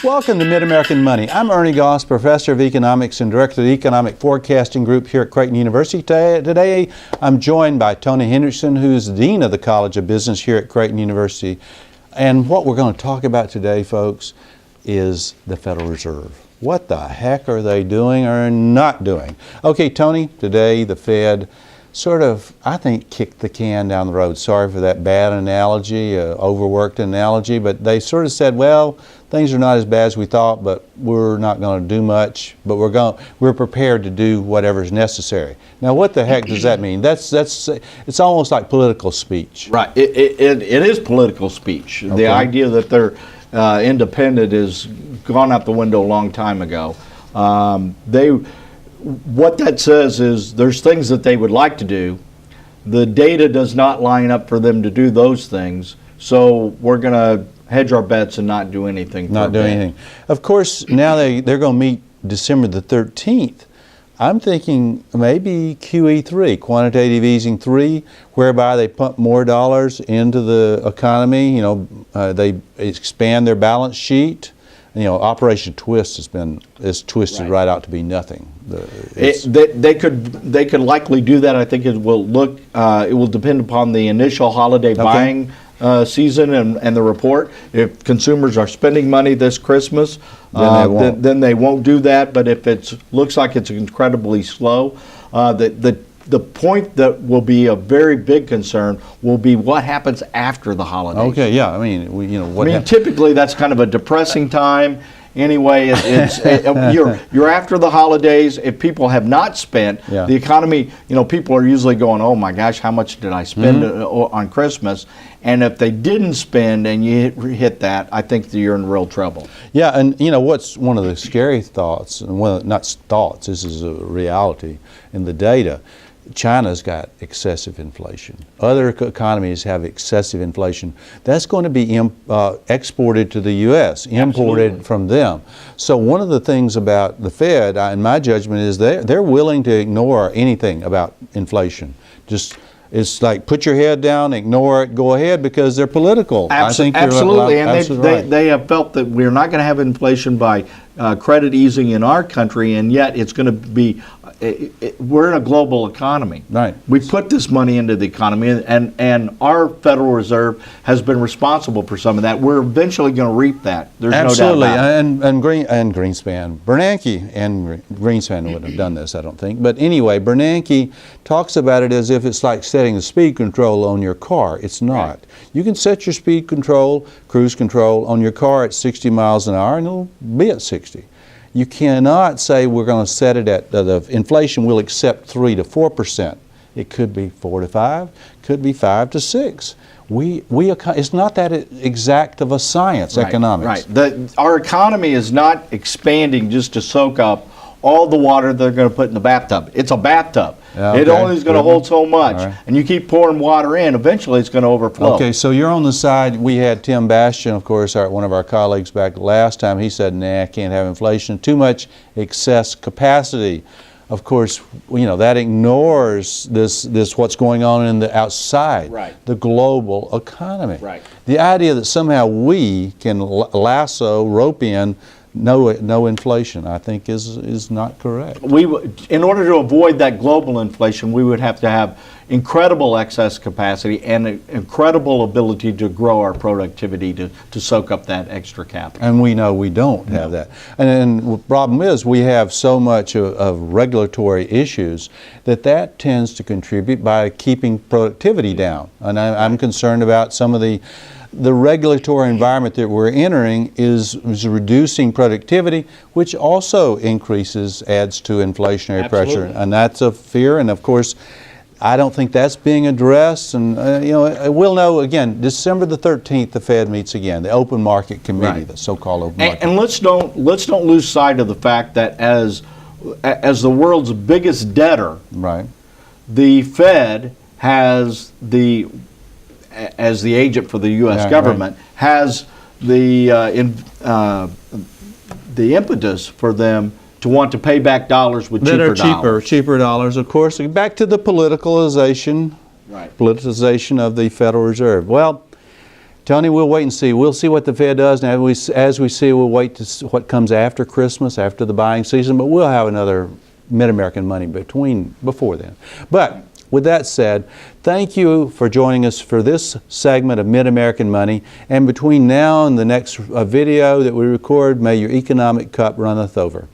Welcome to Mid-American Money. I'm Ernie Goss, Professor of Economics and Director of the Economic Forecasting Group here at Creighton University. Today I'm joined by Tony Hendrickson, who's Dean of the College of Business here at Creighton University. And what we're going to talk about today, folks, is the Federal Reserve. What the heck are they doing or not doing? Okay, Tony, today the Fed sort of, I think, kicked the can down the road. Sorry for that bad analogy, overworked analogy, but they sort of said, well, things are not as bad as we thought, but we're not going to do much, but we're prepared to do whatever's necessary. Now, what the heck does that mean? It's almost like political speech. Right. It is political speech. Okay. The idea that they're independent is gone out the window a long time ago. What that says is there's things that they would like to do. The data does not line up for them to do those things, so we're going to hedge our bets and not do anything. Not do anything. Of course, now they're going to meet December the 13th. I'm thinking maybe QE3, quantitative easing 3, whereby they pump more dollars into the economy. You know, they expand their balance sheet. You know, Operation Twist is twisted right out to be nothing. They could likely do that. I think it will depend upon the initial holiday buying season and the report. If consumers are spending money this Christmas, then they won't do that. But if it looks like it's incredibly slow, the point that will be a very big concern will be what happens after the holidays. Okay, yeah, I mean, typically that's kind of a depressing time. Anyway, you're after the holidays. If people have not spent, the economy, people are usually going, oh my gosh, how much did I spend on Christmas? And if they didn't spend and you hit that, I think that you're in real trouble. Yeah, and what's one of the scary thoughts, and not thoughts, this is a reality in the data. China's got excessive inflation. Other economies have excessive inflation. That's going to be exported to the U.S., imported from them. So one of the things about the Fed, in my judgment, is they're willing to ignore anything about inflation. It's like put your head down, ignore it, go ahead, because they're political. Absolutely, and they have felt that we're not going to have inflation by credit easing in our country, and yet it's going to be. We're in a global economy. Right. We put this money into the economy, and our Federal Reserve has been responsible for some of that. We're eventually going to reap that. There's absolutely. No doubt about it. And Greenspan, Bernanke and Greenspan wouldn't have done this, I don't think. But anyway, Bernanke talks about it as if it's like setting the speed control on your car. It's not. Right. You can set your speed control, cruise control on your car at 60 miles an hour, and it'll be at 60. You cannot say we're going to set it at the inflation will accept 3 to 4%. It could be 4 to 5, could be 5 to 6. It's not that exact of a science, economics. Right. Our economy is not expanding just to soak up all the water they're going to put in the bathtub. It's a bathtub. Okay. It only is going to hold so much. Right. And you keep pouring water in, eventually it's going to overflow. Okay, so you're on the side. We had Tim Bastian, of course, one of our colleagues back last time. He said, nah, I can't have inflation. Too much excess capacity. Of course, that ignores this what's going on in the outside, the global economy. Right. The idea that somehow we can rope in no inflation, I think, is not correct. In order to avoid that global inflation, we would have to have incredible excess capacity and an incredible ability to grow our productivity to soak up that extra capital. And we know we don't have that. And the problem is we have so much of regulatory issues that tends to contribute by keeping productivity down. And I'm concerned about some of the regulatory environment that we're entering is reducing productivity, which also adds to inflationary pressure. And that's a fear. And of course, I don't think that's being addressed. And we'll know again, December the 13th, the Fed meets again, the Open Market Committee, the so-called Open Market. And let's don't lose sight of the fact that as the world's biggest debtor, the Fed has as the agent for the U.S. government, has the impetus for them to want to pay back dollars with cheaper dollars. Cheaper dollars, of course. Back to the politicization of the Federal Reserve. Well, Tony, we'll wait and see. We'll see what the Fed does. Now, as we see, we'll wait to see what comes after Christmas, after the buying season, but we'll have another Mid-American Money before then. But with that said, thank you for joining us for this segment of Mid-American Money. And between now and the next video that we record, may your economic cup runneth over.